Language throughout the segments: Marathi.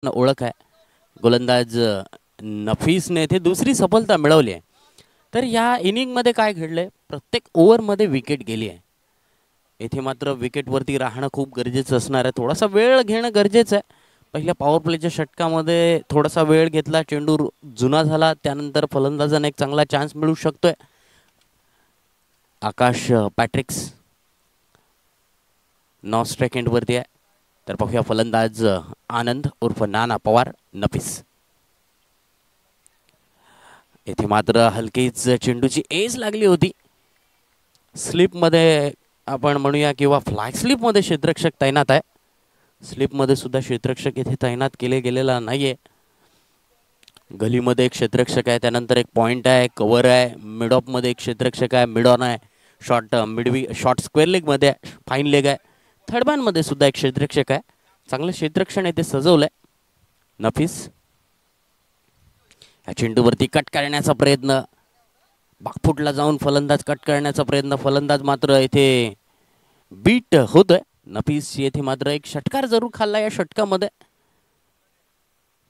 ओळख आहे. गोलंदाज नफीसने इथे दुसरी सफलता मिळवली आहे. तर या इनिंगमध्ये काय घडलंय, प्रत्येक ओव्हरमध्ये विकेट गेली आहे. येथे मात्र विकेटवरती राहणं खूप गरजेचं असणार आहे. थोडासा वेळ घेणं गरजेचं आहे. पहिल्या पॉवर प्लेच्या षटकामध्ये थोडासा वेळ घेतला, चेंडू जुना झाला, त्यानंतर फलंदाजांना एक चांगला चान्स मिळू शकतोय. आकाश पॅट्रिक्स 9 सेकंडवरती आहे. तर पाहूया फलंदाज आनंद उर्फ नाना पवार नफीस. येथे मात्र हलकीच चेंडूची एज लागली होती. स्लिपमध्ये आपण म्हणूया किंवा फ्लॅग स्लिपमध्ये क्षेत्ररक्षक तैनात आहे. स्लिपमध्ये सुद्धा क्षेत्ररक्षक इथे तैनात केले गेलेला नाहीये. गलीमध्ये एक क्षेत्ररक्षक आहे, त्यानंतर एक पॉइंट आहे, कव्हर आहे, मिड ऑफमध्ये एक क्षेत्ररक्षक आहे, मिड ऑन आहे, शॉर्ट स्क्वेअर लेगमध्ये आहे, फाईन लेग आहे, थर्ड मॅनमध्ये सुद्धा एक क्षेत्ररक्षक आहे. चांगलं क्षेत्ररक्षण इथे सजवलंय नफीस. या चेंडूवरती कट करण्याचा प्रयत्न, बाकफुटला जाऊन फलंदाज कट करण्याचा प्रयत्न, फलंदाज मात्र इथे बीट होतोय. नफीस येथे मात्र एक षटकार जरूर खाल्ला. या षटकामध्ये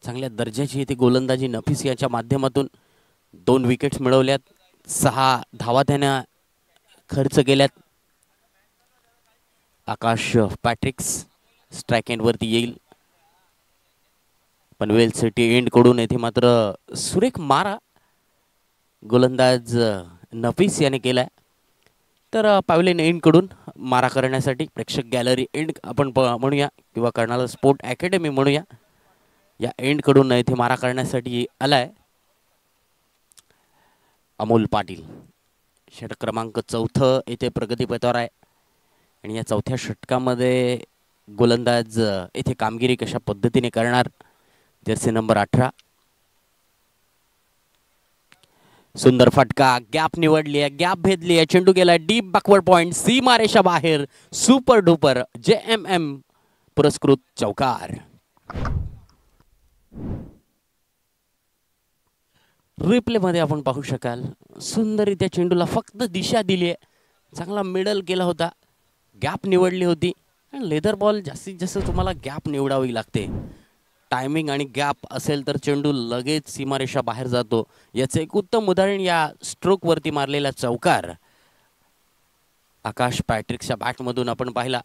चांगल्या दर्जाची इथे गोलंदाजी नफीस याच्या माध्यमातून 2 विकेट्स मिळवल्यात, 6 धावा त्याने खर्च केल्यात. आकाश पॅट्रिक्स स्ट्राइक एंडवरती येईल. पनवेल सिटी एंड कडून येथे मात्र सुरेख मारा गोलंदाज नफीस याने केलाय. तर पॅव्हलियन एंड कडून मारा करण्यासाठी प्रेक्षक गॅलरी एंड आपण म्हणूया किंवा कर्नाल स्पोर्ट अकॅडमी म्हणूया, या एंड कडून इथे मारा करण्यासाठी आलाय अमोल पाटील. षटक क्रमांक 4 इथे प्रगतीपथावर आहे. आणि या चौथ्या षटकामध्ये गोलंदाज इथे कामगिरी कशा पद्धतीने करणार, जर्सी नंबर 18. सुंदर फटका, गॅप निवडली आहे, गॅप भेदली आहे, चेंडू गेला डीप बॅकवर्ड पॉइंट, सीमारेषा बाहेर, सुपर डुपर JMM पुरस्कृत चौकार. रिप्ले मध्ये आपण पाहू शकाल, सुंदररित्या चेंडूला फक्त दिशा दिली आहे, चांगला मिडल केला होता, गॅप निवडली होती. लेदर बॉल जास्तीत जास्त तुम्हाला गॅप निवडावी लागते. टायमिंग आणि गॅप असेल तर चेंडू लगेच सीमारेषा बाहेर जातो. याचे एक उत्तम उदाहरण या स्ट्रोक वरती मारलेला चौकार आकाश पॅट्रिकच्या बॅटमधून आपण पाहिला.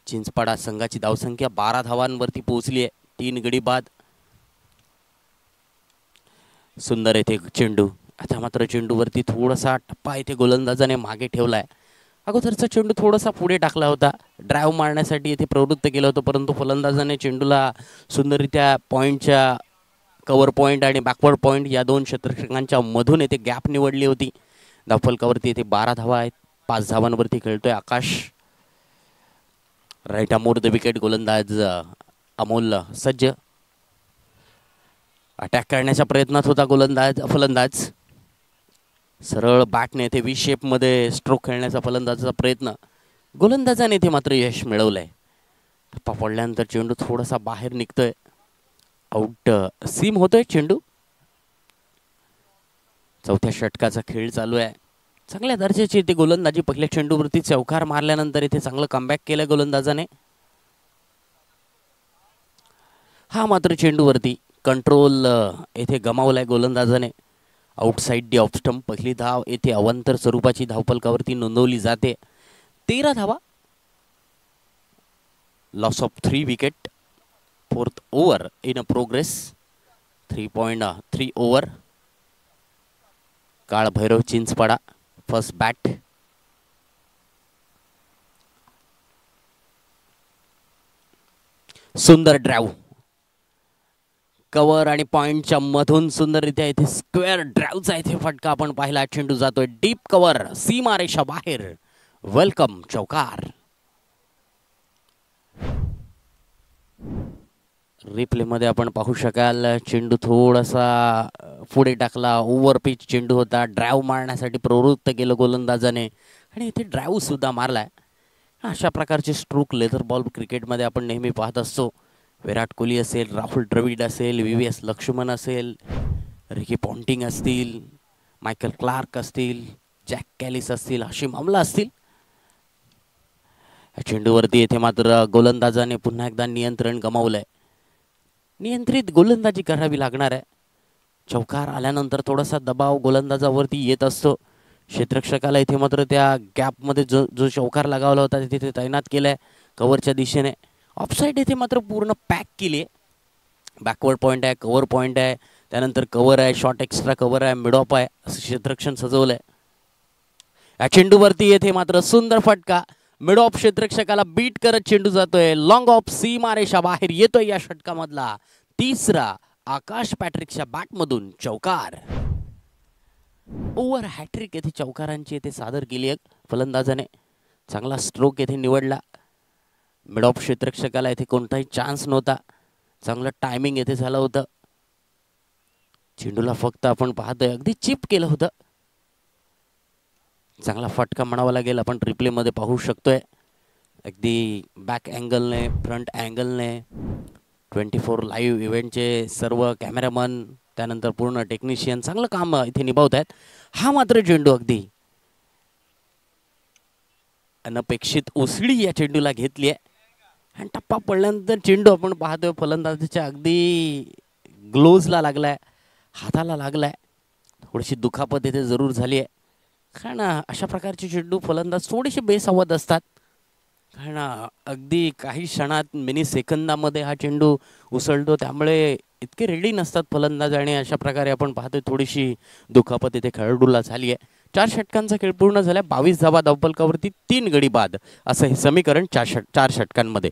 चिंचपाडा संघाची धावसंख्या 12 धावांवरती पोहोचली आहे, 3 गडी बाद. सुंदर येथे चेंडू, आता मात्र चेंडूवरती थोडासा टप्पा इथे गोलंदाजाने मागे ठेवलाय. अगोदरचा चेंडू थोडासा पुढे टाकला होता, ड्राईव्ह मारण्यासाठी इथे प्रवृत्त केलं होतं, परंतु फलंदाजाने चेंडूला सुंदररित्या पॉईंटच्या कव्हर पॉईंट आणि बॅकवर्ड पॉईंट या 2 क्षेत्ररक्षकांच्या मधून इथे गॅप निवडली होती. धावफलकावरती इथे 12 धावा आहेत, 5 धावांवरती खेळतोय आकाश. राईट अमोर द विकेट गोलंदाज अमोल सज्ज. अटॅक करण्याच्या प्रयत्नात होता फलंदाज. सरळ बॅटने इथे व्ही शेप मध्ये स्ट्रोक खेळण्याचा फलंदाजाचा प्रयत्न, गोलंदाजाने इथे मात्र यश मिळवलंय. टप्पा पडल्यानंतर चेंडू थोडासा बाहेर निघतोय, आउट सीम होतोय चेंडू. चौथ्या षटकाचा खेळ चालू आहे. चांगल्या दर्जाची इथे गोलंदाजी, पहिल्या चेंडूवरती चौकार मारल्यानंतर इथे चांगलं कमबॅक केलं गोलंदाजाने. हा मात्र चेंडूवरती कंट्रोल इथे गमावलाय गोलंदाजाने. Outside the off stump. पहिली धाव येथे अवांतर स्वरूपाची धावफलकावरती नोंदवली जाते. 13 धावा, loss of 3 wicket. 4th over in progress. 3.3 over. काळ भैरव चिंचपाडा फर्स्ट बॅट. सुंदर ड्राईव्ह, कव्हर आणि पॉइंटच्या मधून सुंदररित्या इथे स्क्वेअर ड्राईव्हचा इथे फटका आपण पाहिला. चेंडू जातोय डीप कव्हर, सीमारेषा बाहेर, वेलकम चौकार. रिप्ले मध्ये आपण पाहू शकाल, चेंडू थोडासा पुढे टाकला, ओव्हर पिच चेंडू होता, ड्राईव्ह मारण्यासाठी प्रवृत्त केलं गोलंदाजाने आणि इथे ड्राईव्ह सुद्धा मारलाय. अशा प्रकारचे स्ट्रोक लेदर बॉल क्रिकेटमध्ये आपण नेहमी पाहत असतो. विराट कोहली असेल, राहुल द्रविड असेल, VVS लक्ष्मण असेल, रिकी पॉन्टिंग असतील, मायकल क्लार्क असतील, जॅक कॅलिस असतील, हाशिम अमला असतील. चेंडूवरती येथे मात्र गोलंदाजाने पुन्हा एकदा नियंत्रण गमावलंय. नियंत्रित गोलंदाजी करावी लागणार आहे. चौकार आल्यानंतर थोडासा दबाव गोलंदाजावरती येत असतो. क्षेत्ररक्षकाला इथे मात्र त्या गॅपमध्ये जो जो चौकार लगावला होता तिथे तैनात केलाय कव्हरच्या दिशेने. ऑफसाईड इथे मात्र पूर्ण पॅक केली आहे. बॅकवर्ड पॉईंट आहे, कव्हर पॉईंट आहे, त्यानंतर कव्हर आहे, शॉर्ट एक्स्ट्रा कव्हर आहे, मिड ऑफ आहे, असं क्षेत्ररक्षण सजवलंय. या चेंडूवरती येथे मात्र सुंदर फटका. मिड ऑफ क्षेत्ररक्षकाला बीट करत चेंडू जातोय. लॉंग ऑफ सीमारेषा बाहेर येतोय या षटकामधला तिसरा. आकाश पॅट्रिकच्या बॅटमधून चौकार. ओव्हर हॅट्रिक येथे चौकारांची येथे सादर केली आहे फलंदाजाने. चांगला स्ट्रोक येथे निवडला. मिड ऑफ क्षेत्ररक्षकाला येथे कोणताही चान्स नव्हता. चांगलं टायमिंग येथे झालं होतं. चेंडूला फक्त आपण पाहतोय अगदी चिप केलं होतं. चांगला फटका म्हणावा लागेल. आपण रिप्लेमध्ये पाहू शकतोय अगदी बॅक अँगलने, फ्रंट अँगलने. 24 लाईव्ह इव्हेंटचे सर्व कॅमेरामन, त्यानंतर पूर्ण टेक्निशियन चांगलं काम इथे निभावत आहेत. हा मात्र चेंडू अगदी अनपेक्षित उसळी या चेंडूला घेतली आहे आणि टप्पा पडल्यानंतर चेंडू आपण पाहतोय फलंदाजाच्या अगदी ग्लोव्जला लागलाय, हाताला लागलाय. थोडीशी दुखापत इथे जरूर झाली आहे. कारण अशा प्रकारचे चेंडू फलंदाज थोडेसे बेसावध असतात. कारण अगदी काही क्षणात मिनी सेकंदामध्ये हा चेंडू उसळतो, त्यामुळे इतके रेडी नसतात फलंदाज. आणि अशा प्रकारे आपण पाहतोय थोडीशी दुखापत इथे खेळाडूला झाली आहे. 4 षटकांचा खेळ पूर्ण झाला. 22 धावा धावफलकावरती, 3 गडी बाद असं हे समीकरण 4 षटकांमध्ये.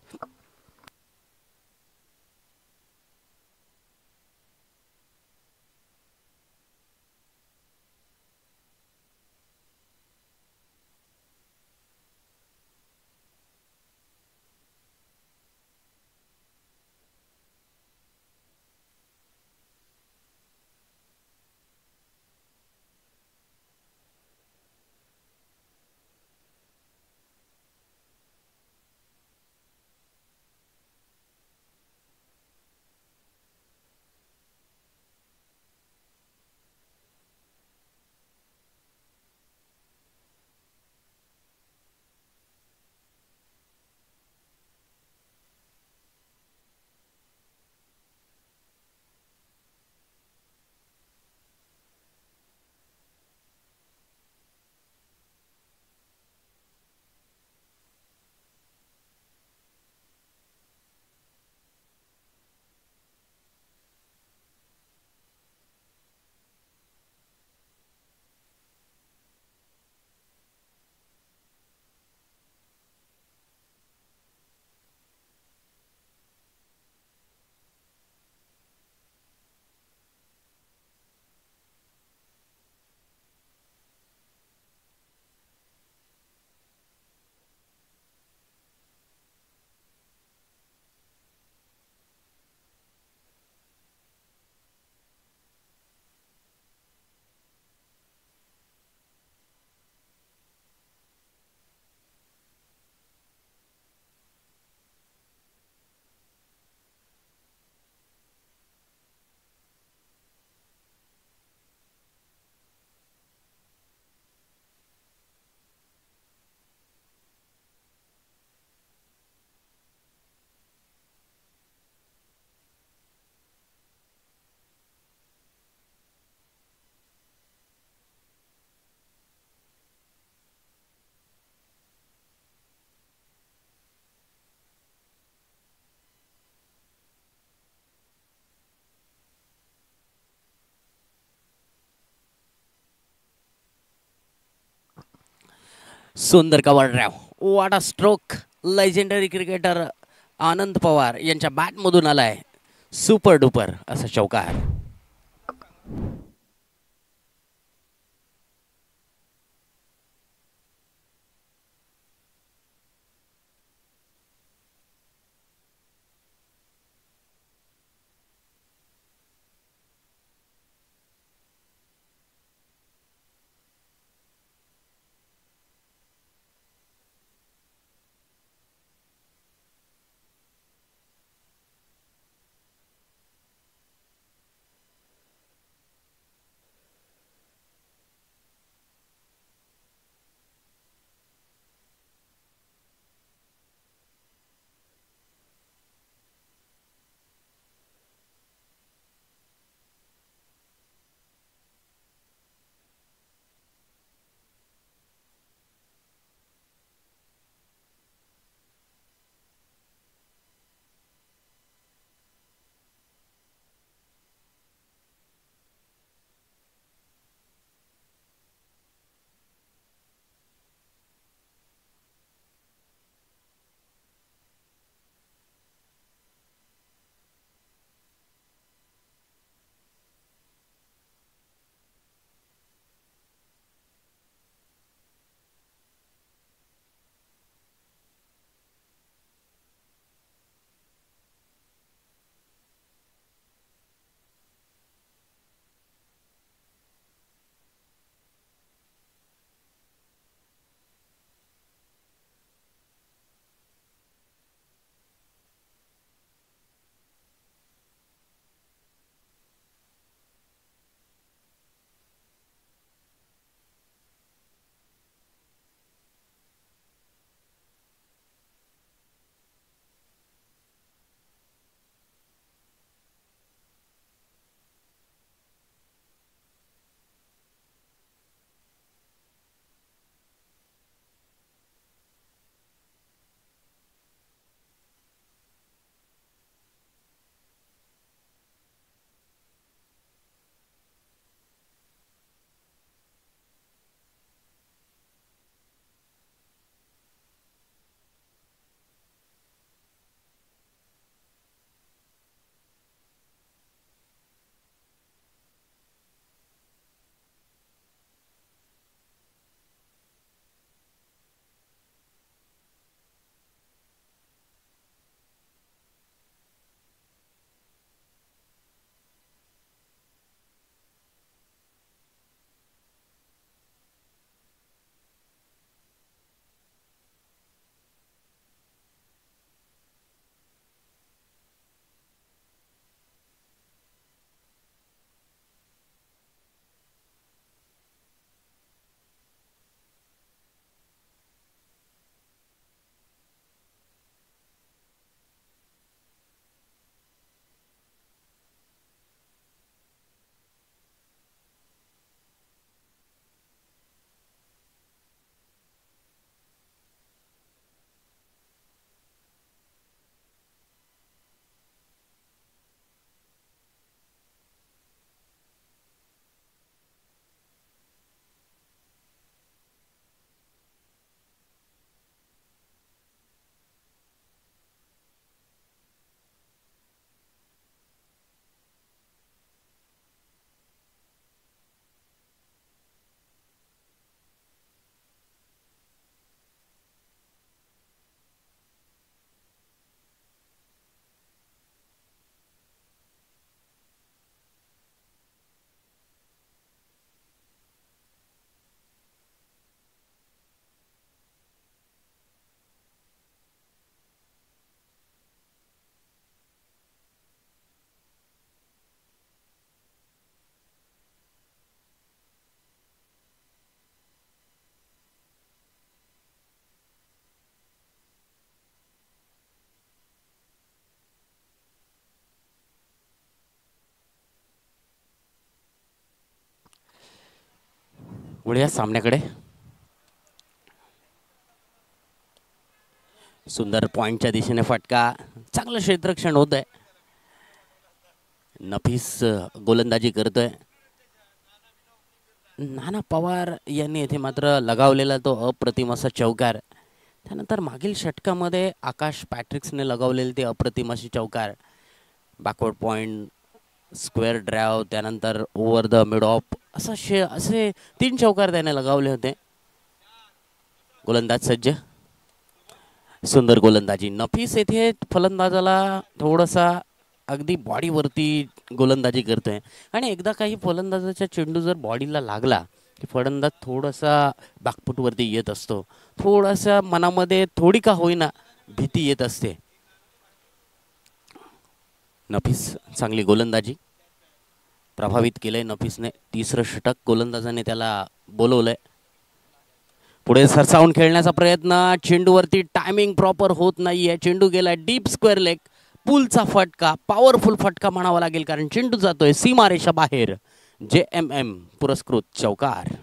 सुंदर cover drive. What a stroke. Legendary cricketer Anand Pawar यांच्या बॅटमधून आलाय सुपर डुपर असा चौकार. वळूया सामन्याकडे. सुंदर पॉइंटच्या दिशेने फटका, चांगलं क्षेत्ररक्षण होत आहे. नफीस गोलंदाजी करतोय. नाना पवार यांनी येथे मात्र लगावलेला तो अप्रतिम असा चौकार. त्यानंतर मागील षटकामध्ये आकाश पॅट्रिक्सने लगावलेले ते अप्रतिम अशी चौकार. बॅकवर्ड पॉइंट, स्क्वेअर ड्राइव, त्यानंतर ओव्हर द मिड ऑफ असे 3 चौकार त्याने लगावले होते. गोलंदाज सज्ज. सुंदर गोलंदाजी. नफीस येथे फलंदाजाला थोडासा अगदी बॉडीवरती गोलंदाजी करतोय आणि एकदा काही फलंदाजाच्या चेंडू जर बॉडीला लागला की फलंदाज थोडासा बॅकफूटवरती येत असतो. थोडासा मनामध्ये थोडी का होईना भीती येत असते. नफीस चांगली गोलंदाजी. प्रभावित केलंय नफीसने. 3रं षटक गोलंदाजाने त्याला बोलवलंय. पुढे सरसावून खेळण्याचा प्रयत्न. चेंडूवरती टायमिंग प्रॉपर होत नाहीये. चेंडू गेला डीप स्क्वेअर लेग. पुलचा फटका, पॉवरफुल फटका म्हणावा लागेल कारण चेंडू जातोय सीमारेषा बाहेर. JMM पुरस्कृत चौकार.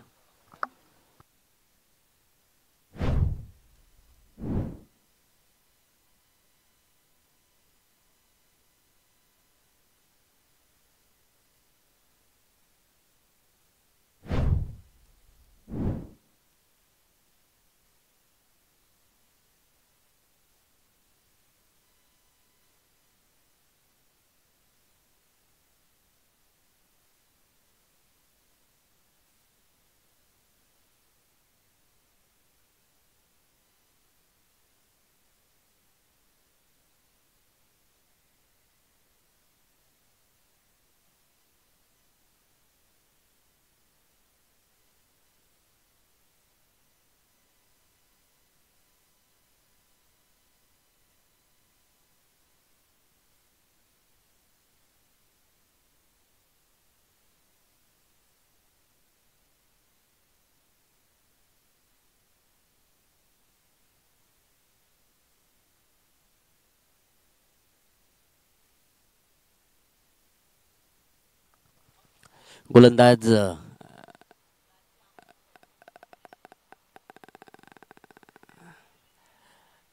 गोलंदाज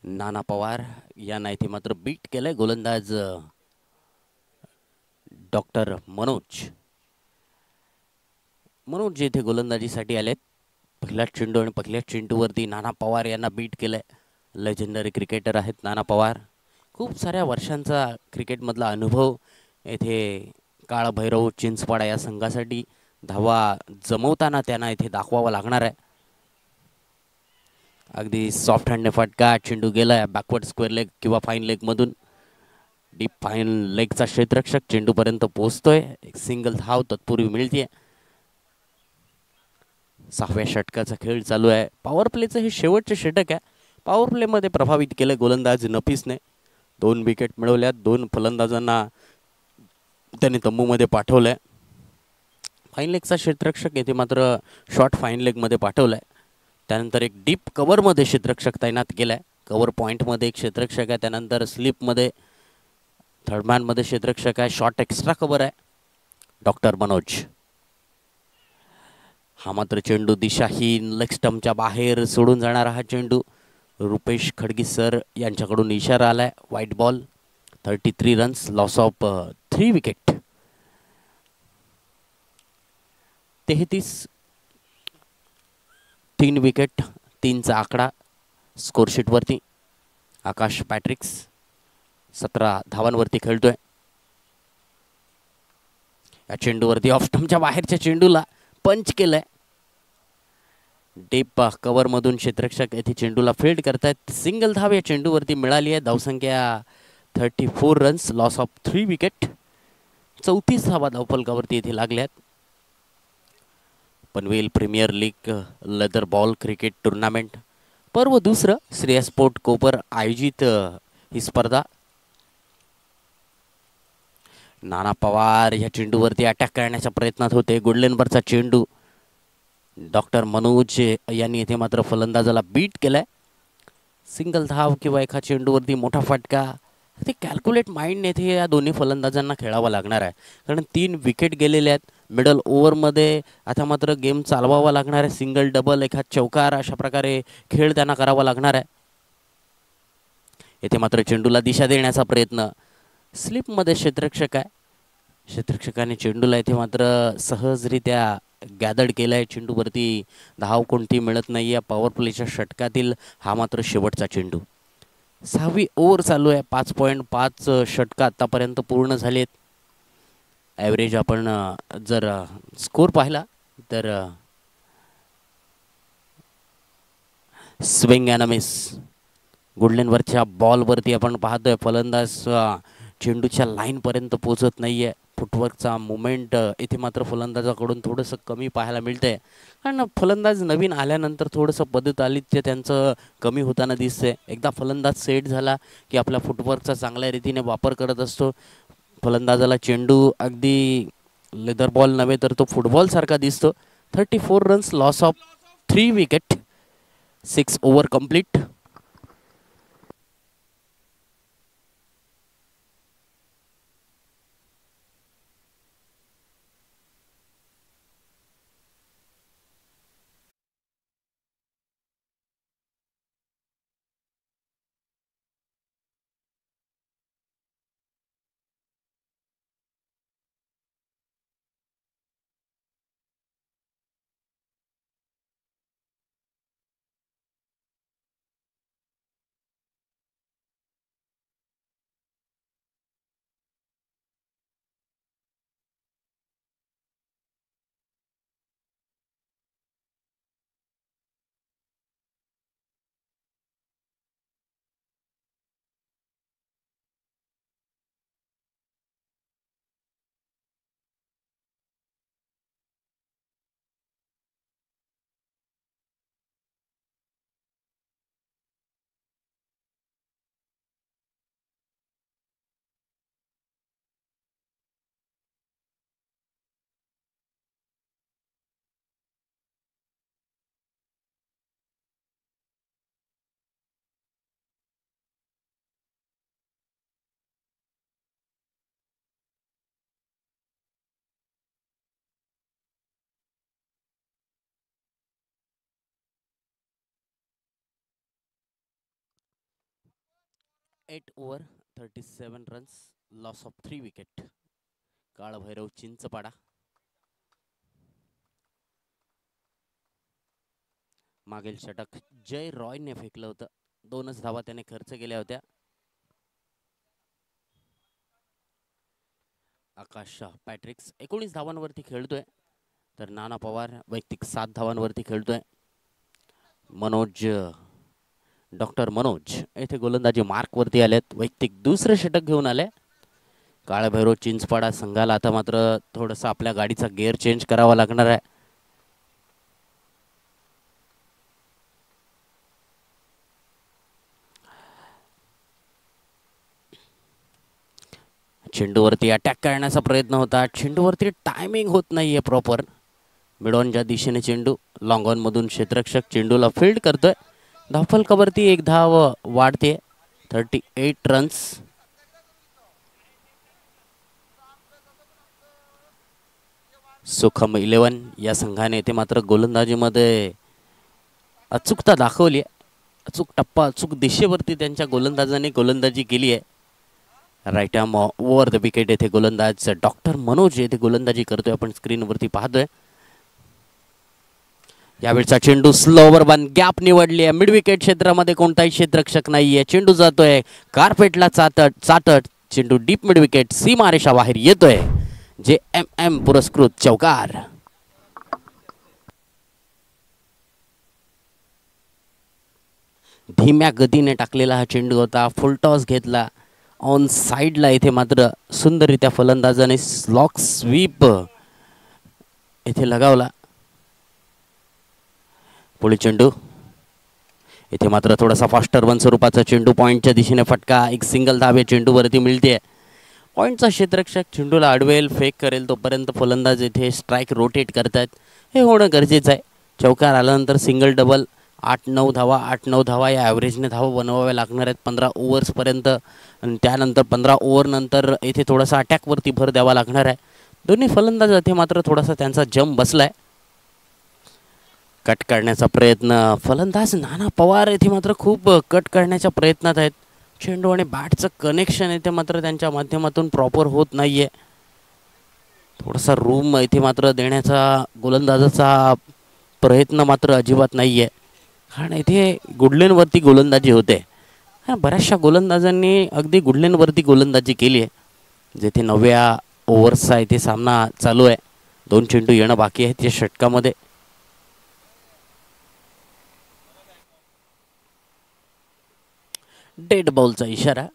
नाना पवार यांना इथे मात्र बीट केलंय. गोलंदाज डॉक्टर मनोज जे इथे गोलंदाजीसाठी आलेत. पहिला चेंडू आणि पहिल्या चेंडूवरती नाना पवार यांना बीट केलंय. लेजेंडरी क्रिकेटर आहेत नाना पवार. खूप साऱ्या वर्षांचा क्रिकेटमधला अनुभव. येथे काळभैरव चिंचपाडा या संघासाठी धावा जमवताना त्यांना इथे दाखवावा लागणार आहे. अगदी सॉफ्ट हँडने फटका. चेंडू गेलाय बॅकवर्ड स्क्वेअर लेग किंवा फाईन लेग मधून. डीप फाईन लेगचा क्षेत्ररक्षक चेंडूपर्यंत पोहोचतोय. एक सिंगल धाव तत्पूर्वी मिळते. 6व्या षटकाचा खेळ चालू आहे. पॉवर प्लेचं हे शेवटचे षटक आहे. पॉवर प्लेमध्ये प्रभावित केले गोलंदाज नफीसने. 2 विकेट मिळवल्यात. 2 फलंदाजांना त्याने तंबूमध्ये पाठवलंय. फाईन लेगचा क्षेत्ररक्षक येथे मात्र शॉर्ट फाईन लेगमध्ये पाठवलाय. त्यानंतर एक डीप कव्हरमध्ये क्षेत्ररक्षक तैनात केलाय. कव्हर पॉईंटमध्ये एक क्षेत्ररक्षक आहे. त्यानंतर स्लिपमध्ये थर्डमॅनमध्ये क्षेत्ररक्षक आहे. शॉर्ट एक्स्ट्रा कव्हर आहे डॉक्टर मनोज. हा मात्र चेंडू दिशाहीन लेग स्टंपच्या बाहेर सोडून जाणारा हा चेंडू. रुपेश खडगी सर यांच्याकडून इशारा आलाय. White ball. 33 runs. Loss of 3 wicket. 3 wicket 3चा आकडा स्कोरशीटवरती. आकाश पॅट्रिक्स 17 धावांवरती खेळतोय. या चेंडूवरती ऑफ स्टंपच्या बाहेरच्या चेंडूला पंच केलंय. डीप कव्हर मधून क्षेत्ररक्षक येथे चेंडूला फील्ड करतायत. सिंगल धाव या चेंडूवरती मिळाली आहे. धावसंख्या 34 रन्स. Loss of 3 wicket. 34 धावा धावफलकावरती येथे लागल्यात. Panvel premier league leather ball cricket tournament पर्व 2 श्रेयस स्पोर्ट कोपर आयोजित ही स्पर्धा. नाना पवार या चेंडूवरती अटॅक करण्याच्या प्रयत्नात होते. गुडलेनबरचा चेंडू. डॉक्टर मनोज यांनी येथे मात्र फलंदाजाला बीट केलाय. सिंगल धाव किंवा एका चेंडूवरती मोठा फटका. ते कॅल्क्युलेट माइंडने येथे या दोन्ही फलंदाजांना खेळावं लागणार आहे कारण 3 विकेट गेलेले आहेत. मिडल ओव्हरमध्ये आता मात्र गेम चालवावा लागणार आहे. सिंगल डबल एखाद चौकार अशा प्रकारे खेळ त्यांना करावा लागणार आहे. येथे मात्र चेंडूला दिशा देण्याचा प्रयत्न, स्लिपमध्ये क्षेत्ररक्षक आहे. क्षेत्ररक्षकाने चेंडूला इथे मात्र सहजरित्या गॅदर्ड केलं आहे. चेंडूवरती धाव कोणती मिळत नाही आहे. पॉवर प्लेच्या षटकातील हा मात्र शेवटचा चेंडू. 6वी ओव्हर चालू आहे. 5.5 षटकं आत्तापर्यंत पूर्ण झाली आहेत. ॲव्हरेज आपण जर स्कोर पाहिला तर स्विंग अँड मिस, गुडलेनवरच्या बॉलवरती आपण पाहतोय फलंदाज चेंडूच्या लाईनपर्यंत पोहोचत नाही आहे. फुटवर्कचा मुवमेंट इथे मात्र फलंदाजाकडून थोडंसं कमी पाहायला मिळतंय. कारण फलंदाज नवीन आल्यानंतर थोडंसं पदतालित्य त्यांचं कमी होताना दिसतंय. एकदा फलंदाज सेट झाला की आपल्या फुटवर्कचा चांगल्या रीतीने वापर करत असतो. फलंदाजाला चेंडू अगदी लेदर बॉल नव्हे तर तो फुटबॉलसारखा दिसतो. 34 runs, loss of 3 wicket, 6 over complete. Eight over 37 runs, loss of 3 wicket. Kalbhairav Chinchpada. मागील षटक जय रॉयने फेकलं होतं. 2च धावा त्याने खर्च केल्या होत्या. आकाश पॅट्रिक्स 19 धावांवरती खेळतोय, तर नाना पवार वैयक्तिक 7 धावांवरती खेळतोय. डॉक्टर मनोज येथे गोलंदाजी मार्कवरती आलेत. वैयक्तिक दुसरं षटक घेऊन आले. काळभैरव चिंचपाडा संघाला आता मात्र थोडंसं आपल्या गाडीचा गिअर चेंज करावा लागणार आहे. चेंडूवरती अटॅक करण्याचा प्रयत्न होता. चेंडूवरती टायमिंग होत नाहीये प्रॉपर. मिडॉनच्या दिशेने चेंडू, लॉंग ऑन मधून क्षेत्ररक्षक चेंडूला फील्ड करतोय. धावफलकावरती एक धाव वाढते. 38 रन्स. सुखम 11 या संघाने ते मात्र गोलंदाजीमध्ये अचूकता दाखवली आहे. अचूक टप्पा, अचूक दिशेवरती त्यांच्या गोलंदाजाने गोलंदाजी केली आहे. Right arm over the wicket येथे गोलंदाज डॉक्टर मनोज येथे गोलंदाजी करतोय, आपण स्क्रीनवरती पाहतोय. यावेळचा चेंडू स्लोवर वन, गॅप निवडली आहे. मिड विकेट क्षेत्रामध्ये कोणताही क्षेत्ररक्षक नाहीये. चेंडू जातोय कार्पेटला चाटत चेंडू डीप मिड विकेट सीमारेषा बाहेर येतोय. JMM पुरस्कृत चौकार. धीम्या गतीने टाकलेला हा चेंडू होता. फुलटॉस घेतला ऑन साइडला. इथे मात्र सुंदररित्या फलंदाजाने स्लॉक स्वीप इथे लगावला. पुढे चेंडू, इथे मात्र थोडासा फास्टर वन स्वरूपाचा चेंडू, पॉईंटच्या दिशेने फटका. एक सिंगल धाव चेंडूवरती मिळते. पॉईंटचा क्षेत्ररक्षक चेंडूला अडवेल, फेक करेल तोपर्यंत फलंदाज इथे स्ट्राईक रोटेट करतात. हे होणं गरजेचं आहे. चौकार आल्यानंतर सिंगल डबल 8-9 धावा या ॲव्हरेजने धावा बनवाव्या लागणार आहेत 15 ओव्हर्सपर्यंत. आणि त्यानंतर 15 ओव्हर नंतर इथे थोडासा अटॅकवरती भर द्यावा लागणार आहे. दोन्ही फलंदाज येथे मात्र थोडासा त्यांचा जम बसलाय. कट करण्याचा प्रयत्न फलंदाज नाना पवार येथे मात्र खूप कट करण्याच्या प्रयत्नात आहेत. चेंडू आणि बॅटचं कनेक्शन येथे मात्र त्यांच्या माध्यमातून प्रॉपर होत नाहीये. थोडासा रूम इथे मात्र देण्याचा गोलंदाजाचा प्रयत्न मात्र अजिबात नाहीये. कारण इथे गुडलेनवरती गोलंदाजी होते. बऱ्याचशा गोलंदाजांनी अगदी गुडलेनवरती गोलंदाजी केली आहे. जेथे 9व्या ओव्हर्सचा इथे सामना चालू आहे. 2 चेंडू येणं बाकी आहेत या षटकामध्ये. डेड बॉलचा इशारा.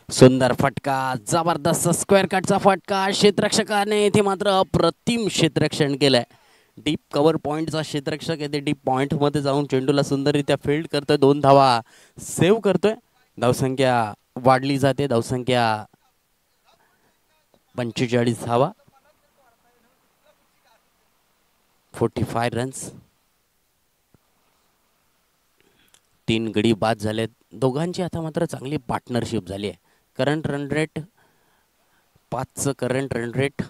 सुंदर फटका, जबरदस्त स्क्वेअर कटचा फटका. क्षेत्ररक्षकाने इथे मात्र अप्रतिम क्षेत्ररक्षण केलंय. डीप कव्हर पॉईंटचा क्षेत्ररक्षक येते डीप पॉईंटमध्ये जाऊन चेंडूला सुंदररित्या फील्ड करतोय. 2 धावा सेव्ह करतोय. धावसंख्या वाढली जाते. धावसंख्या 45 धावा, 45 रन्स. 3 गडी बाद झालेत. दोघांची आता मात्र चांगली पार्टनरशिप झाली आहे. करंट रन रेट 5चं करंट रन रेट.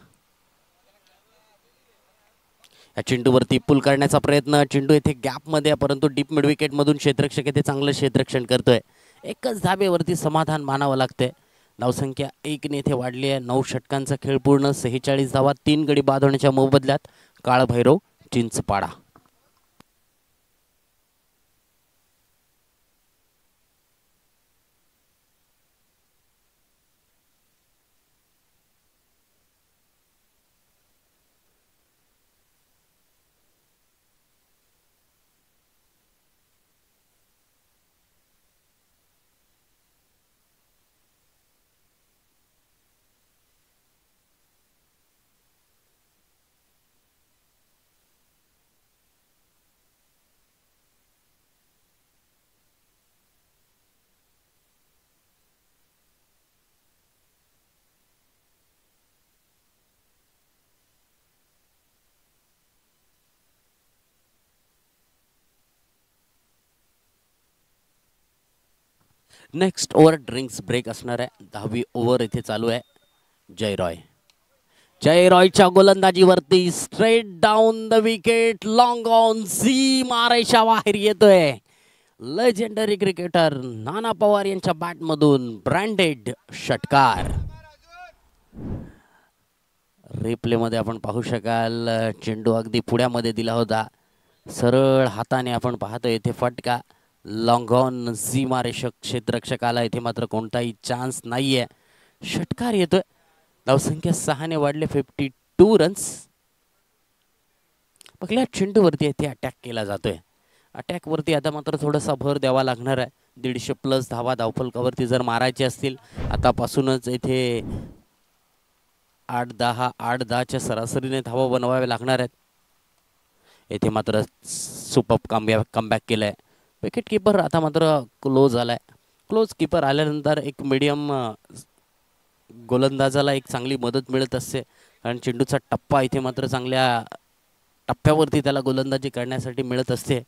या चेंडूवरती पुल करण्याचा प्रयत्न. चेंडू येथे गॅपमध्ये आहे परंतु डीप मिड विकेटमधून क्षेत्ररक्षक येथे चांगलं क्षेत्ररक्षण करतोय. एकच धाबेवरती समाधान मानावं लागतंय. धावसंख्या 1 ने इथे वाढली आहे. 9 षटकांचा खेळ पूर्ण, 46 धावा. 3 गडी बाद होण्याच्या मोबदल्यात Kalbhairav Chinchpada. Next over drinks break असणार आहे. 10वी ओव्हर इथे चालू आहे. जयरॉयच्या गोलंदाजीवरती straight down the wicket, long on, सीमारेषा बाहेर येतोय. लेजेंडरी क्रिकेटर नाना पवार यांच्या बॅटमधून ब्रँडेड षटकार. रिप्ले मध्ये आपण पाहू शकाल चेंडू अगदी पुढ्यामध्ये दिला होता. सरळ हाताने आपण पाहतो येथे फटका. लॉंग ऑन, सीमारेषक क्षेत्ररक्षकाला इथे मात्र कोणताही चान्स नाहीये. षटकार येतोय. धावसंख्या 6 ने वाढले, 52 रन्स. बघल्या चेंडूवरती इथे अटॅक केला जातोय. अटॅक वरती आता मात्र थोडासा भर द्यावा लागणार आहे. 150+ धावा धावफलकावरती जर मारायचे असतील आतापासूनच इथे 8-10 सरासरीने धावा बनवाव्या लागणार आहेत. येथे मात्र सुपर कमबॅक केलाय. विकेट कीपर आता मात्र क्लोज आलाय. क्लोज कीपर आल्यानंतर एक मीडियम गोलंदाजाला एक चांगली मदत मिळत असते. कारण चेंडूचा टप्पा इथे मात्र चांगल्या टप्प्यावरती त्याला गोलंदाजी करण्यासाठी मिळत असते.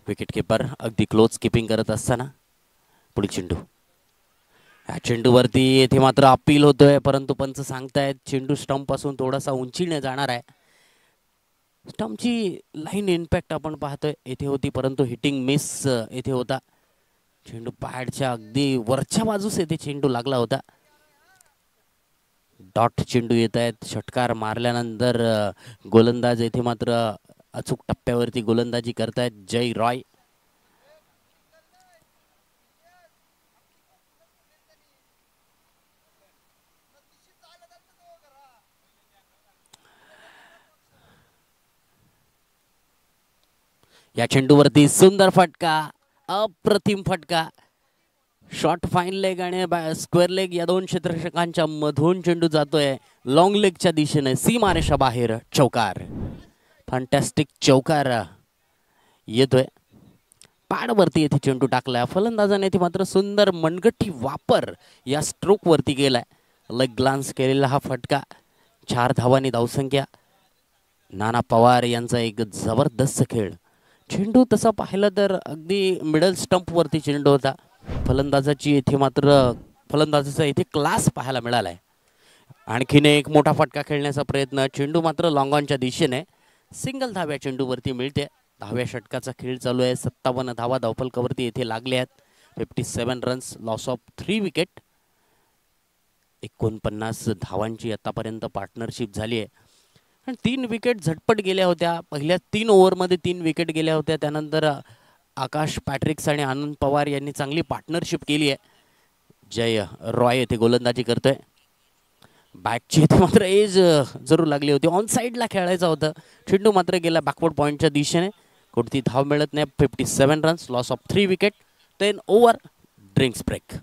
विकेट कीपर अगदी क्लोज कीपिंग करत असताना पुढील चेंडू. या चेंडूवरती येथे मात्र अपील होतोय परंतु पंच सांगतायत चेंडू स्टंप पासून थोडासा उंचीने जाणार आहे. स्टंपची लाईन इम्पॅक्ट आपण पाहतोय येथे होती परंतु हिटिंग मिस येथे होता. चेंडू पॅडच्या अगदी वरच्या बाजूस येथे चेंडू लागला होता. डॉट चेंडू येत आहेत. षटकार मारल्यानंतर गोलंदाज येथे मात्र अचूक टप्प्यावरती गोलंदाजी करतायत जय रॉय. या चेंडूवरती सुंदर फटका, अप्रतिम फटका. शॉर्ट फाईन लेग आणि स्क्वेअर लेग या 2 क्षेत्ररक्षकांच्या मधून चेंडू जातोय लॉंग लेगच्या दिशेने, सीमारेषा बाहेर. चौकार, फॅन्टॅस्टिक चौकार येतोय. पॅडवरती येथे चेंडू टाकलाय. फलंदाजाने येथे मात्र सुंदर मनगट्टी वापर या स्ट्रोक वरती केलाय. लेग ग्लान्स केलेला हा फटका. 4 धावांनी धावसंख्या. नाना पवार यांचा एक जबरदस्त खेळ. चेंडू तसा पाहिलं तर अगदी मिडल स्टंपवरती चेंडू होता. फलंदाजाची येथे मात्र फलंदाजाचा इथे क्लास पाहायला मिळालाय. आणखीन एक मोठा फटका खेळण्याचा प्रयत्न. चेंडू मात्र लॉंग ऑनच्या दिशेने. सिंगल धाव्या चेंडूवरती मिळते. 10व्या षटकाचा खेळ चालू आहे. 57 धावा धावफलकावरती येथे लागले आहेत. 57 रन्स, लॉस ऑफ 3 विकेट. 49 धावांची आतापर्यंत पार्टनरशिप झाली आहे. आणि 3 विकेट झटपट गेल्या होत्या. पहिल्या 3 ओव्हरमध्ये 3 विकेट गेल्या होत्या. त्यानंतर आकाश पॅट्रिक्स आणि आनंद पवार यांनी चांगली पार्टनरशिप केली आहे. जय रॉय येथे गोलंदाजी करतोय. बॅकची इथे मात्र एज जरूर लागली होती. ऑन साईडला खेळायचं होतं. चेंडू मात्र गेला बॅकवर्ड पॉईंटच्या दिशेने. कोणती धाव मिळत नाही. 57 runs, loss of 3 wicket. 10 over, drinks break.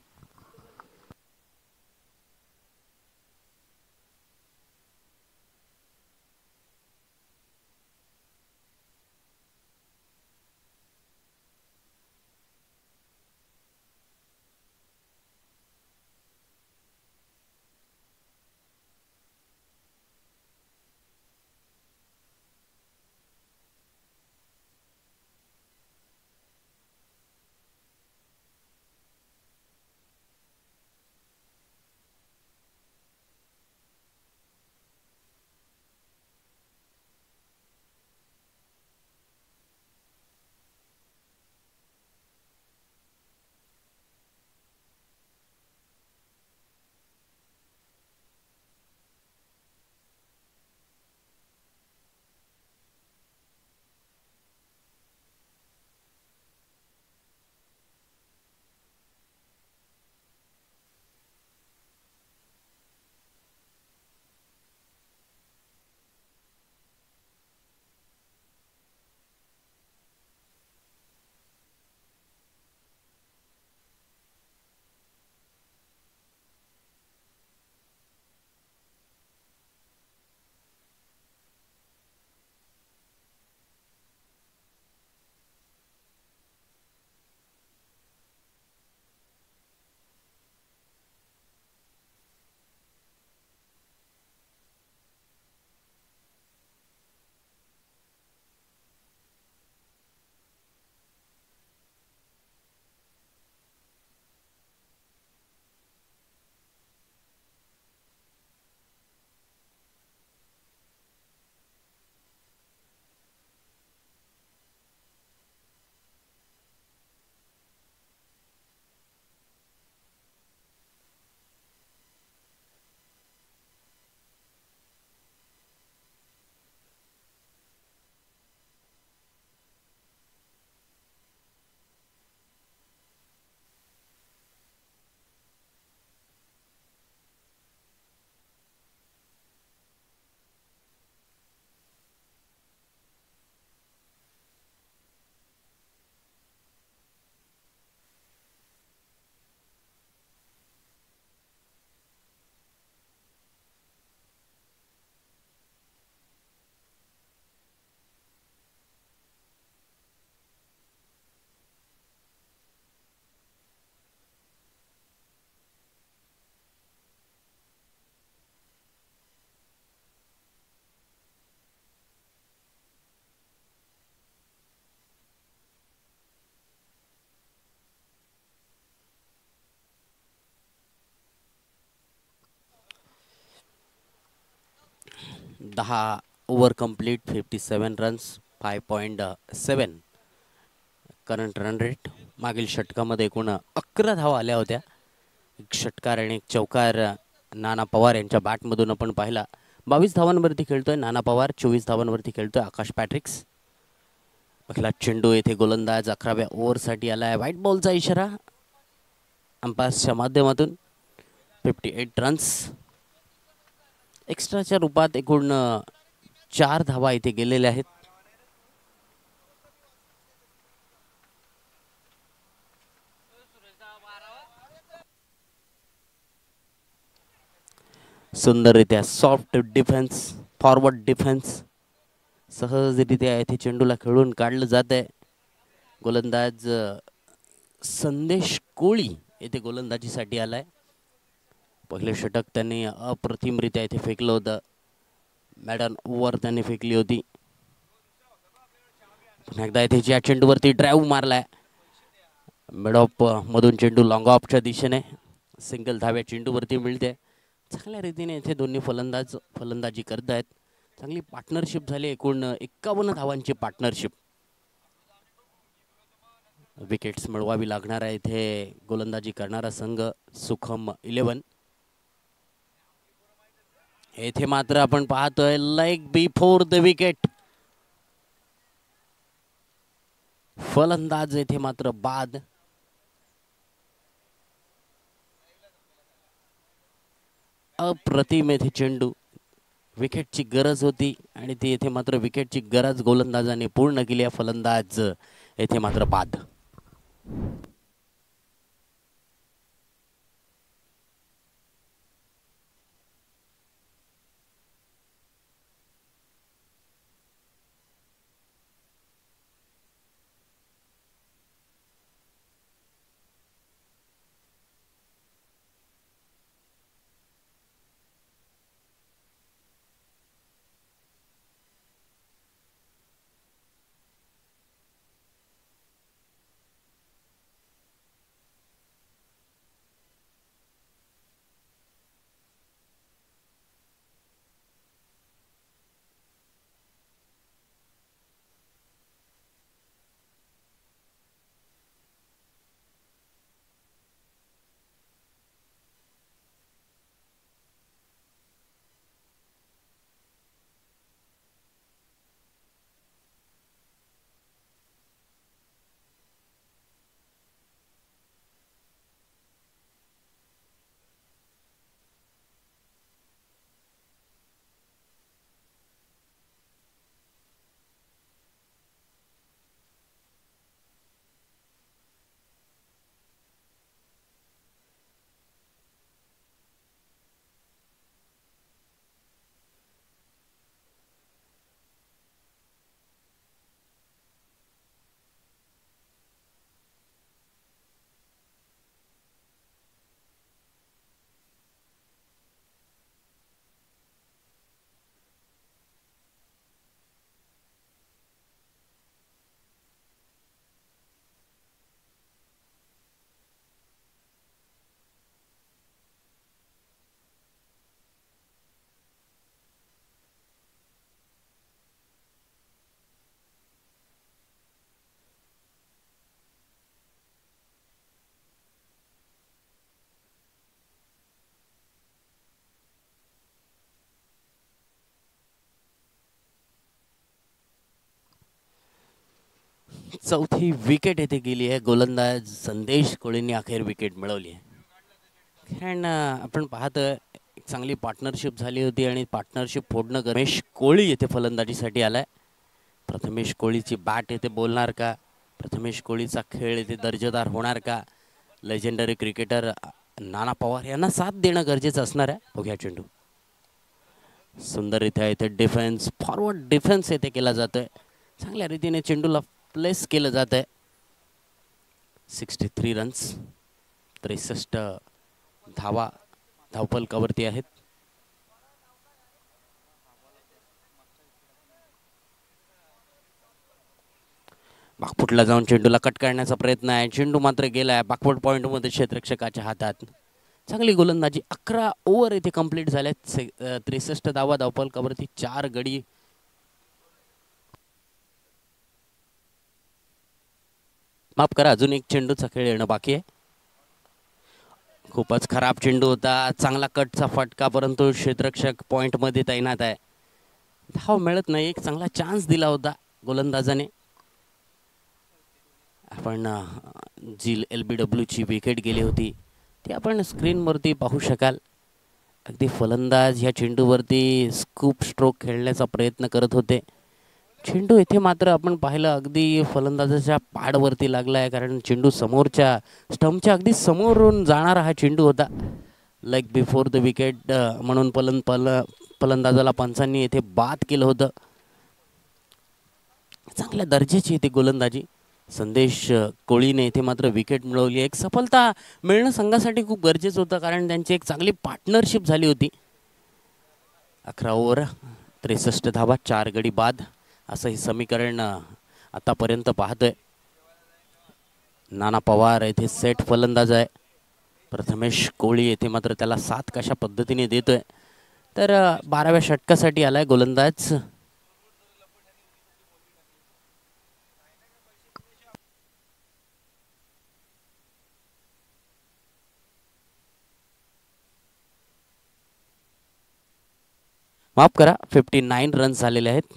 दहा over complete. 57 runs, 5.7 current run rate. मागील षटकामध्ये एकूण 11 धावा आल्या होत्या. एक षटकार आणि एक चौकार नाना पवार यांच्या बॅटमधून आपण पाहिला. 22 धावांवरती खेळतोय नाना पवार. 24 धावांवरती खेळतोय आकाश पॅट्रिक्स. पहिला चेंडू येथे गोलंदाज 11व्या ओव्हरसाठी आलाय. व्हाईट बॉलचा इशारा अंपायर्सच्या माध्यमातून. 58 रन्स. एक्स्ट्राच्या रूपात एकूण 4 धावा इथे गेलेल्या आहेत. सुंदररित्या सॉफ्ट डिफेन्स, फॉरवर्ड डिफेन्स. सहजरित्या येथे चेंडूला खेळून काढलं जात आहे. गोलंदाज संदेश कोळी येथे गोलंदाजीसाठी आलाय. पहिले षटक त्यांनी अप्रतिमरित्या इथे फेकलं होतं. मॅडन ओव्हर त्यांनी फेकली होती. पुन्हा एकदा इथे या चेंडूवरती ड्राईव्ह मारलाय. मिड ऑफ मधून चेंडू लॉंग ऑफच्या दिशेने सिंगल धाव्या चेंडूवरती मिळते. चांगल्या रीतीने इथे दोन्ही फलंदाज फलंदाजी करत आहेत. चांगली पार्टनरशिप झाली. एकूण 51 धावांची पार्टनरशिप. विकेट्स मिळवावी लागणार आहे इथे गोलंदाजी करणारा संघ सुखम 11. येथे मात्र आपण पाहतोय लाईक बिफोर द विकेट. फलंदाज येथे मात्र बाद. अप्रतिम येथे चेंडू. विकेटची गरज होती आणि ती येथे मात्र विकेटची गरज गोलंदाजाने पूर्ण केली. फलंदाज येथे मात्र बाद. चौथी विकेट येथे गेली आहे. गोलंदाज संदेश कोळींनी अखेर विकेट मिळवली आहे. कारण आपण पाहतोय एक चांगली पार्टनरशिप झाली होती आणि पार्टनरशिप फोडणं रमेश कोळी येथे फलंदाजीसाठी आलाय. प्रथमेश कोळीची बॅट येथे बोलणार का? प्रथमेश कोळीचा खेळ येथे दर्जेदार होणार का? लेजेंडरी क्रिकेटर नाना पवार यांना साथ देणं गरजेचं असणार आहे. बघूया चेंडू सुंदररित्या इथे डिफेन्स फॉरवर्ड डिफेन्स येथे केला जातोय. चांगल्या रीतीने चेंडूला प्लेस केलं जात आहे. 63 रन्स 63 धावा धावफलकावरती आहेत. बाकफुटला जाऊन चेंडूला कट करण्याचा प्रयत्न आहे. चेंडू मात्र गेलाय बाकफुट पॉइंट मध्ये क्षेत्ररक्षकाच्या हातात. चांगली गोलंदाजी. 11 ओव्हर इथे कंप्लीट झाल्यात. 63 धावा धावफलकावरती 4 गडी. माफ करा अजून एक चेंडूचा खेळ येणं बाकी आहे. खूपच खराब चेंडू होता. चांगला कटचा फटका परंतु क्षेत्ररक्षक पॉइंट मध्ये तैनात आहे. धाव मिळत नाही. एक चांगला चान्स दिला होता गोलंदाजाने. आपण जी LBW ची विकेट गेली होती ती आपण स्क्रीनवरती पाहू शकाल. अगदी फलंदाज ह्या चेंडूवरती स्कूप स्ट्रोक खेळण्याचा प्रयत्न करत होते. चेंडू येथे मात्र आपण पाहिलं अगदी फलंदाजाच्या पाडवरती लागला आहे. कारण चेंडू समोरच्या स्टंपच्या अगदी समोरून जाणारा हा चेंडू होता. लाईक बिफोर द विकेट म्हणून फलंदाजाला पंचांनी येथे बाद केलं होतं. चांगल्या दर्जाची येथे गोलंदाजी. संदेश कोळीने इथे मात्र विकेट मिळवली. एक सफलता मिळणं संघासाठी खूप गरजेचं होतं, कारण त्यांची एक चांगली पार्टनरशिप झाली होती. 11 ओव्हर 63 धावा 4 गडी बाद असं हे समीकरण आतापर्यंत पाहतोय. नाना पवार येथे सेट फलंदाज आहे. प्रथमेश कोळी येथे मात्र त्याला साथ कशा पद्धतीने देतोय, तर 12व्या षटकासाठी आलाय गोलंदाज. माफ करा, 59 रन्स झालेले आहेत.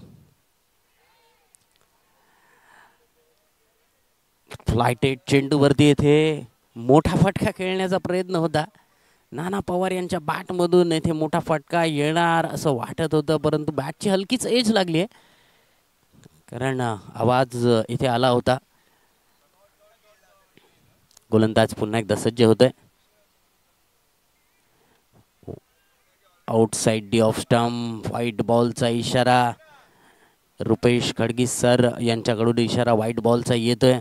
फ्लायटेड चेंडूवरती येथे मोठा फटका खेळण्याचा प्रयत्न होता. नाना पवार यांच्या बॅटमधून येथे मोठा फटका येणार असं वाटत होतं, परंतु बॅटची हलकीच एज लागली आहे, कारण आवाज इथे आला होता. गोलंदाज पुन्हा एकदा सज्ज होतोय. Outside D off stump, white बॉलचा इशारा. रुपेश खडगी सर यांच्याकडून इशारा व्हाईट बॉलचा येतोय.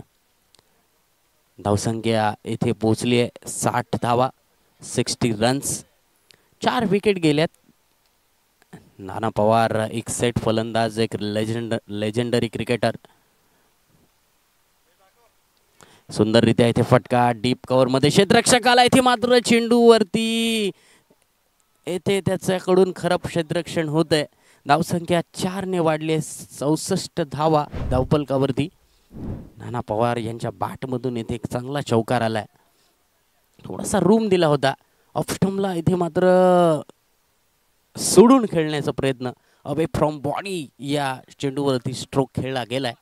धावसंख्या येथे पोहोचली आहे 60 धावा 60 रन्स. 4 विकेट गेल्यात. नाना पवार एक सेट फलंदाज, एक लेजेंडरी क्रिकेटर. सुंदररित्या इथे फटका डीप कव्हर मध्ये क्षेत्ररक्षकाला इथे मात्र चेंडूवरती येथे त्याच्याकडून खराब क्षेत्ररक्षण होत आहे. धावसंख्या 4 ने वाढली, 64 धावा धावफलकावरती. नाना पवार यांच्या बॅटमधून इथे एक चांगला चौकार आलाय. थोडासा रूम दिला होता ऑफस्टमला, इथे मात्र सोडून खेळण्याचा प्रयत्न, अवे फ्रॉम बॉडी या चेंडूवरती स्ट्रोक खेळला गेलाय.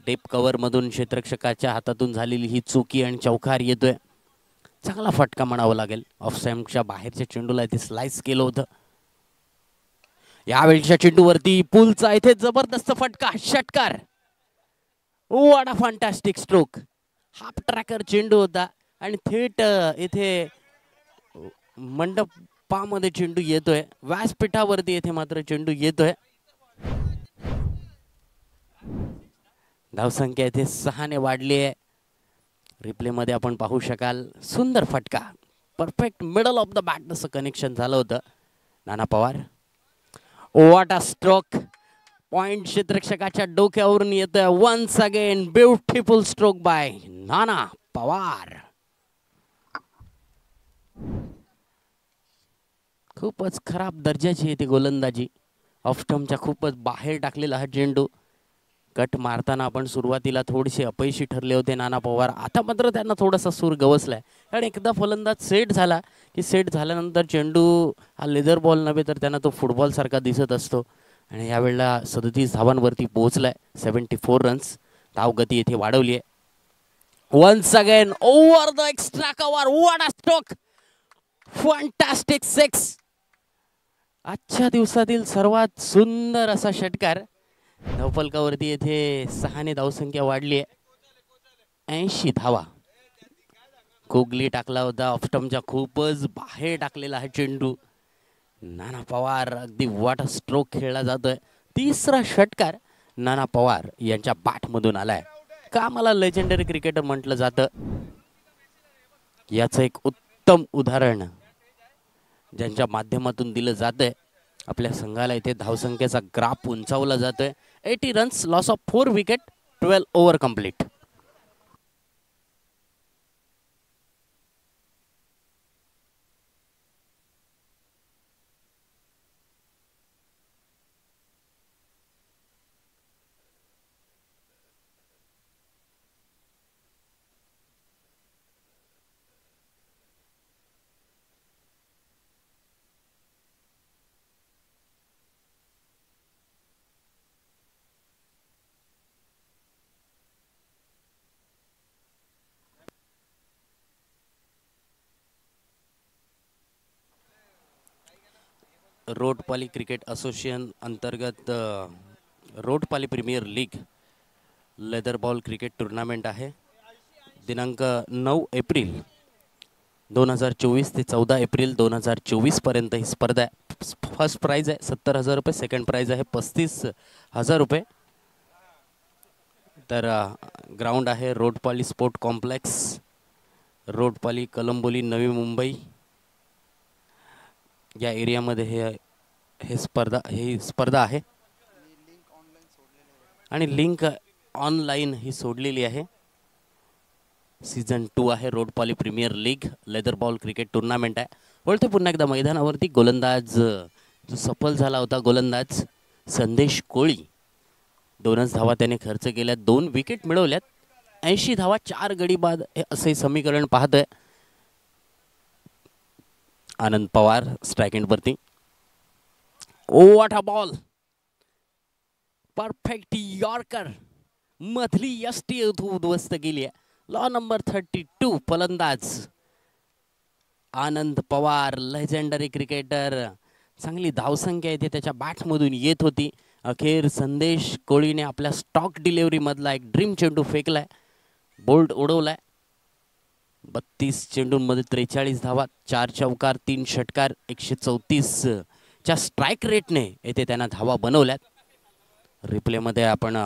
डेप कव्हर मधून क्षेत्ररक्षकाच्या हातातून झालेली ही चुकी आणि चौकार येतोय. चांगला फटका म्हणावा लागेल. ऑफ स्टंपच्या बाहेरच्या चेंडूला इथे स्लाइस केलं होतं. यावेळीच्या चेंडूवरती पुलचा इथे जबरदस्त फटका, षटकार. What a fantastic stroke. Half tracker चेंडू होता आणि थेट इथे मंडपामध्ये चेंडू येतोय. व्यासपीठावरती येथे मात्र चेंडू येतोय. धावसंख्या इथे 6 ने वाढली आहे. रिप्ले मध्ये आपण पाहू शकाल, सुंदर फटका, perfect middle of the bat असं कनेक्शन झालं होतं. Nana Pawar, what a stroke. Point क्षेत्ररक्षकाच्या डोक्यावरून येतोय. Once again beautiful stroke by Nana Pawar. खूपच खराब दर्जाची येते गोलंदाजी. ऑफ स्टंपच्या खूपच बाहेर टाकलेला हा चेंडू. कट मारताना आपण सुरुवातीला थोडेसे अपयशी ठरले होते नाना पवार. आता मात्र त्यांना थोडासा सूर गवसलाय, कारण एकदा फलंदाज सेट झाला की सेट झाल्यानंतर चेंडू हा लेदर बॉल नव्हे तर त्यांना तो फुटबॉल सारखा दिसत असतो. आणि यावेळेला 37 धावांवरती पोहोचलाय. 74 रन्स. धावगती येथे वाढवली आहे. Once again over the extra cover. What a stroke. Fantastic 6. आजच्या दिवसातील सर्वात सुंदर असा षटकार. धावफलकावरती येथे 6 ने धावसंख्या वाढली आहे. 80 धावा. कोगली टाकला होता ऑफस्टमच्या खूपच बाहेर टाकलेला हा चेंडू. नाना पवार अगदी व्हॉट अ स्ट्रोक खेळला जातोय. तिसरा षटकार नाना पवार यांच्या बॅटमधून आलाय. का मला लेजेंडरी क्रिकेटर म्हटलं जातं, याचं एक उत्तम उदाहरण ज्यांच्या माध्यमातून दिलं जातंय. आपल्या संघाला इथे धावसंख्येचा ग्राफ उंचावला जातोय. 80 runs, loss of 4 wicket, 12 over complete. Rotpali cricket association अंतर्गत Rotpali premier league leather ball cricket tournament आहे. दिनांक 9 एप्रिल 2024 ते 14 एप्रिल 2024 पर्यंत ही स्पर्धा आहे. फर्स्ट प्राइज आहे 70,000 रुपये, सेकंड प्राइज आहे 35,000 रुपये. तर ग्राउंड आहे रोडपाली स्पोर्ट कॉम्प्लेक्स, रोडपाली, कलंबोली, नवी मुंबई या एरियामध्ये ही स्पर्धा आहे आणि लिंक ऑनलाईन ही सोडलेली आहे. सीझन 2 आहे Rodpali premier league leather ball cricket tournament आहे. वळते पुन्हा एकदा मैदानावरती. गोलंदाज जो सफल झाला होता गोलंदाज संदेश कोळी, 2च धावा त्याने खर्च केल्या, 2 विकेट मिळवल्यात, 80 धावा 4 गडी बाद असे समीकरण पाहतोय. आनंद पवार स्ट्राइक एंड वरती. Oh what a ball, perfect yorker, मधली यष्टी उद्ध्वस्त केली आहे. लॉ नंबर 32 फलंदाज आनंद पवार, लेजेंडरी क्रिकेटर. चांगली धावसंख्या येते त्याच्या बॅटमधून येत होती. अखेर संदेश कोळीने आपल्या स्टॉक डिलिव्हरी मधला एक ड्रीम चेंडू फेकलाय, बोल्ट उडवलाय. 32 चेंडूंमध्ये 43 धावा, 4 चौकार, 3 षटकार, 134 च्या स्ट्राइक रेटने येथे त्यांना धावा बनवल्यात. रिप्लेमध्ये आपण